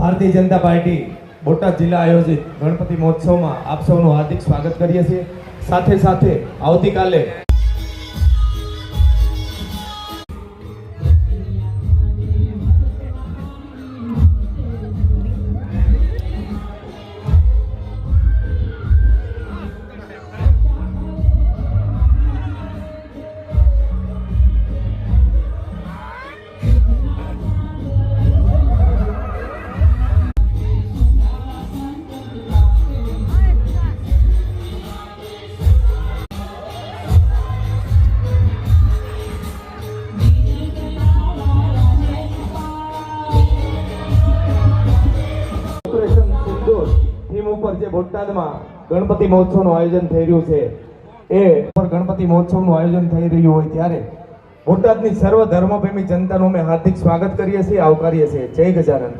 Bharatiya Janata party Botad જિલ્લા આયોજિત ગણપતિ મહોત્સવમાં આપ સૌનું હાર્દિક સ્વાગત કરીએ છીએ। સાથે સાથે આવતીકાલે થીમ ઉપર જે બોટાદમાં ગણપતિ મહોત્સવનું આયોજન થઈ રહ્યું છે એ ગણપતિ મહોત્સવનું આયોજન થઈ રહ્યું હોય ત્યારે બોટાદની સર્વ ધર્મપ્રેમી જનતાનું અમે હાર્દિક સ્વાગત કરીએ છીએ, આવકારીએ છીએ। જય ગજાનન।